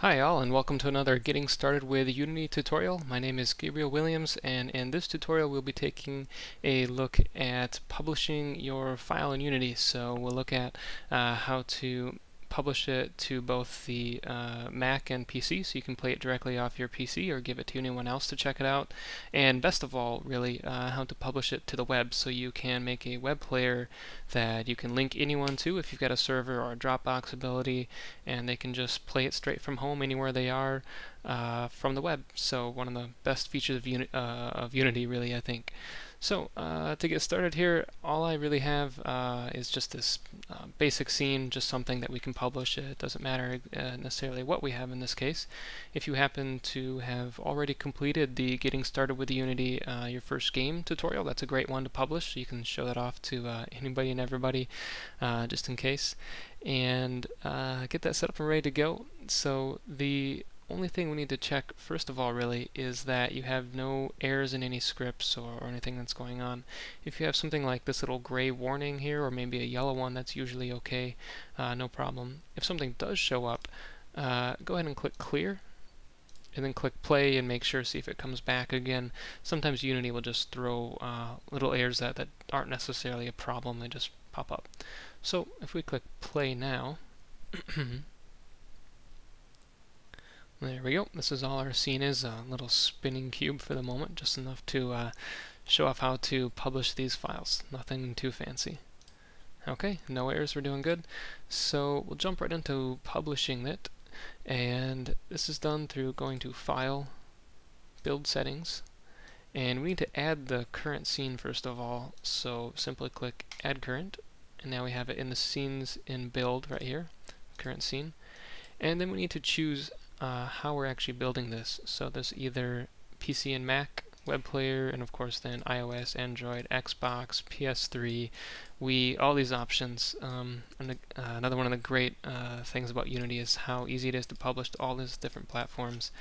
Hi all, and welcome to another Getting Started with Unity tutorial. My name is Gabriel Williams, and in this tutorial we'll be taking a look at publishing your file in Unity. So we'll look at how to publish it to both the Mac and PC, so you can play it directly off your PC or give it to anyone else to check it out. And best of all, really, how to publish it to the web, so you can make a web player that you can link anyone to if you've got a server or a Dropbox ability, and they can just play it straight from home anywhere they are from the web. So one of the best features of Unity, really, I think. So to get started here, all I really have is just this basic scene, just something that we can publish. It doesn't matter necessarily what we have in this case. If you happen to have already completed the Getting Started with Unity, your first game tutorial, that's a great one to publish. You can show that off to anybody and everybody, just in case, and get that set up and ready to go. So the only thing we need to check first of all really is that you have no errors in any scripts or anything that's going on. If you have something like this little gray warning here, or maybe a yellow one, that's usually okay, no problem. If something does show up, go ahead and click clear, and then click play and make sure, see if it comes back again. Sometimes Unity will just throw little errors that aren't necessarily a problem, they just pop up. So if we click play now, there we go. This is all our scene is, a little spinning cube for the moment, just enough to show off how to publish these files. Nothing too fancy. Okay, no errors, we're doing good. So we'll jump right into publishing it, and this is done through going to File, Build Settings, and we need to add the current scene first of all, so simply click Add Current, and now we have it in the Scenes in Build right here, current scene. And then we need to choose how we're actually building this. So there's either PC and Mac, web player, and of course then iOS, Android, Xbox, PS3, Wii, all these options. Another one of the great things about Unity is how easy it is to publish to all these different platforms.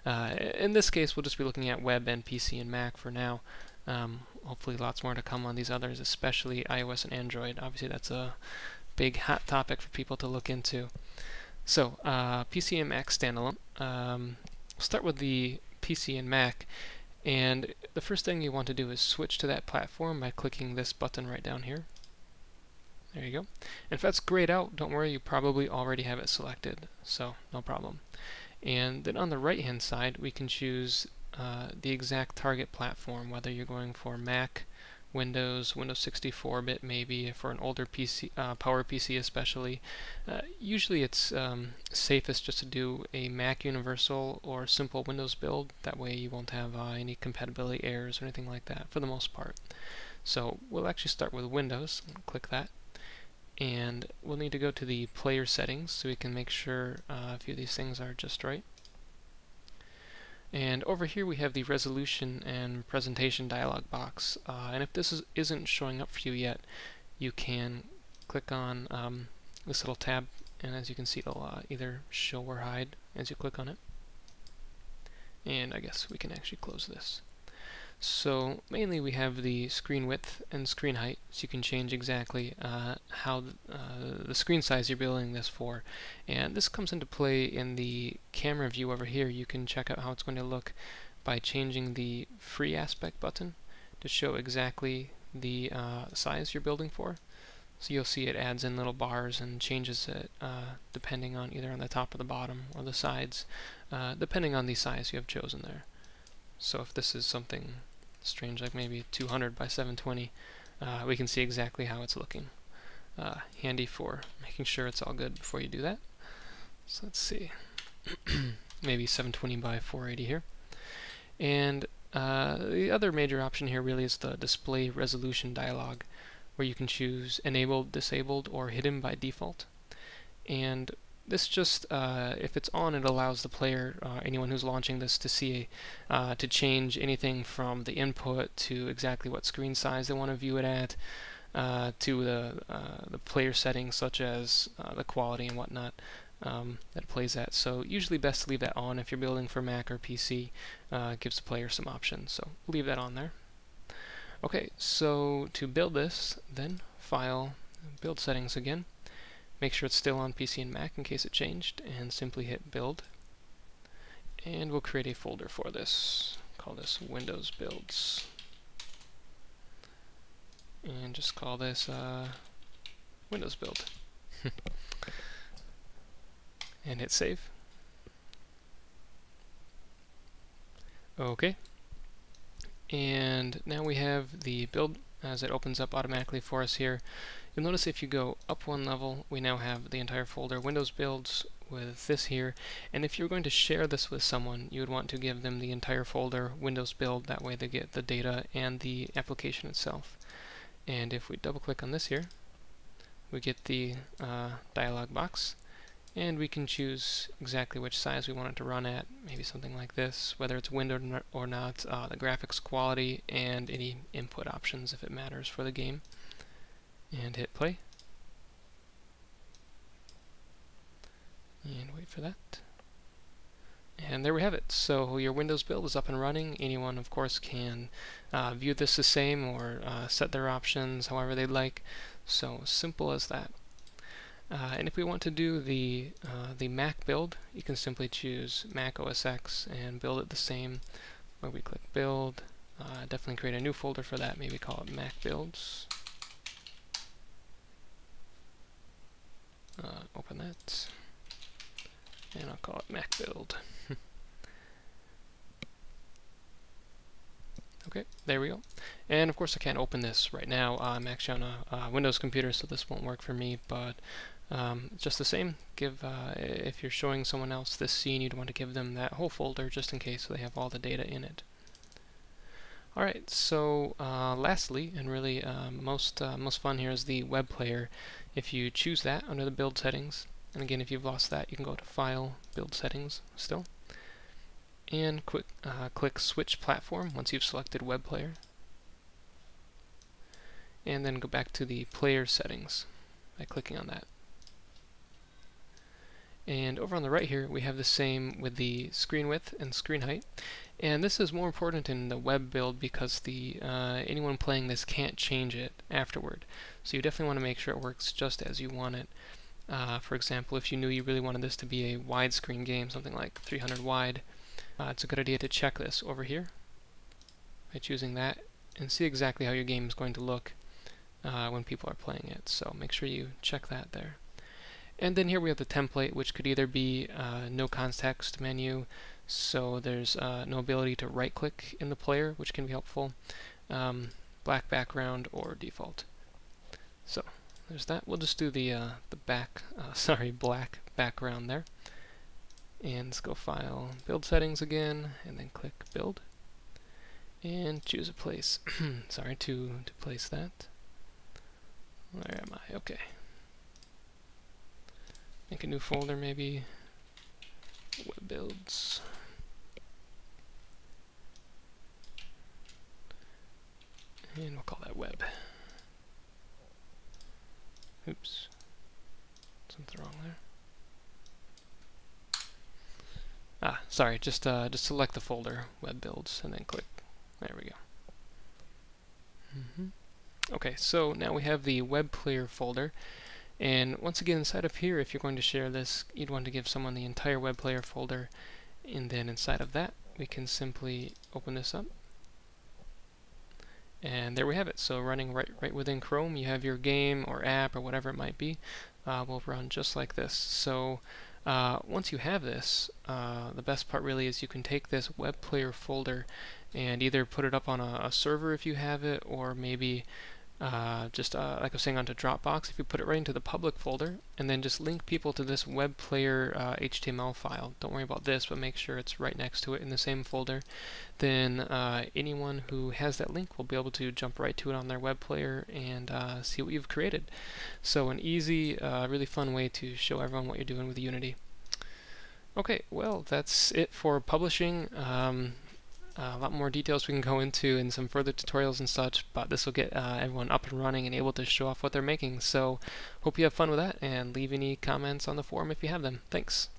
In this case, we'll just be looking at web and PC and Mac for now. Hopefully lots more to come on these others, especially iOS and Android. Obviously that's a big hot topic for people to look into. So, PC and Mac standalone. We'll start with the PC and Mac, and the first thing you want to do is switch to that platform by clicking this button right down here. There you go. And if that's grayed out, don't worry, you probably already have it selected, so no problem. And then on the right hand side, we can choose the exact target platform, whether you're going for Mac, Windows 64-bit maybe, for an older PC, Power PC especially. Usually it's safest just to do a Mac Universal or simple Windows build. That way you won't have any compatibility errors or anything like that for the most part. So we'll actually start with Windows. Click that. And we'll need to go to the player settings so we can make sure a few of these things are just right. And over here we have the resolution and presentation dialog box. And if this isn't showing up for you yet, you can click on this little tab, and as you can see it'll either show or hide as you click on it. And I guess we can actually close this. So mainly we have the screen width and screen height, so you can change exactly how the screen size you're building this for. And this comes into play in the camera view over here. You can check out how it's going to look by changing the free aspect button to show exactly the size you're building for. So you'll see it adds in little bars and changes it depending on either on the top or the bottom or the sides, depending on the size you have chosen there. So if this is something strange like maybe 200 by 720, we can see exactly how it's looking. Handy for making sure it's all good before you do that. So let's see, maybe 720 by 480 here. And the other major option here really is the display resolution dialog, where you can choose enabled, disabled, or hidden by default. And this just, if it's on, it allows the player, anyone who's launching this, to see, to change anything from the input to exactly what screen size they want to view it at, to the player settings such as the quality and whatnot that it plays at. So usually best to leave that on if you're building for Mac or PC. Gives the player some options, so leave that on there. Okay, so to build this, then File, Build Settings again. Make sure it's still on PC and Mac in case it changed, and simply hit Build. And we'll create a folder for this. Call this Windows Builds. And just call this Windows Build. And hit save. Okay. And now we have the build as it opens up automatically for us here. You'll notice if you go up one level, we now have the entire folder Windows Builds with this here. And if you're going to share this with someone, you would want to give them the entire folder Windows Build. That way they get the data and the application itself. And if we double click on this here, we get the dialog box. And we can choose exactly which size we want it to run at, maybe something like this, whether it's windowed or not, the graphics quality, and any input options if it matters for the game. And hit play. And wait for that. And there we have it. So your Windows build is up and running. Anyone, of course, can view this the same or set their options however they'd like. So simple as that. And if we want to do the Mac build, you can simply choose Mac OS X and build it the same, where we click Build. Definitely create a new folder for that, maybe call it Mac Builds. Open that, and I'll call it Mac Build. Okay, there we go. And of course I can't open this right now. I'm actually on a Windows computer, so this won't work for me, but just the same, if you're showing someone else this scene, you'd want to give them that whole folder just in case so they have all the data in it. Alright, so lastly, and really most fun here is the web player. If you choose that under the build settings, and again if you've lost that, you can go to File, Build Settings still, and click Switch Platform once you've selected web player, and then go back to the player settings by clicking on that. And over on the right here we have the same with the screen width and screen height, and this is more important in the web build because anyone playing this can't change it afterward, so you definitely want to make sure it works just as you want it. For example, if you knew you really wanted this to be a widescreen game, something like 300 wide, it's a good idea to check this over here by choosing that and see exactly how your game is going to look when people are playing it, so make sure you check that there. And then here we have the template, which could either be no context menu, so there's no ability to right click in the player, which can be helpful, black background, or default. So there's that. We'll just do the black background there. And let's go File, Build Settings again, and then click Build. And choose a place. Sorry, to place that. Where am I? Okay. Make a new folder maybe. Web Builds. And we'll call that Web. Oops. Something wrong there. Sorry, just select the folder, Web Builds, and then click. There we go. Okay, so now we have the web player folder, and once again inside of here, if you're going to share this, you'd want to give someone the entire web player folder, and then inside of that, we can simply open this up. And there we have it. So running right within Chrome, you have your game or app or whatever it might be will run just like this. So once you have this, the best part really is you can take this web player folder and either put it up on a server if you have it, or maybe like I was saying, onto Dropbox. If you put it right into the public folder and then just link people to this web player HTML file, don't worry about this, but make sure it's right next to it in the same folder, then anyone who has that link will be able to jump right to it on their web player and see what you've created. So an easy, really fun way to show everyone what you're doing with Unity. Okay, well that's it for publishing. A lot more details we can go into in some further tutorials and such, but this will get everyone up and running and able to show off what they're making. So hope you have fun with that, and leave any comments on the forum if you have them. Thanks.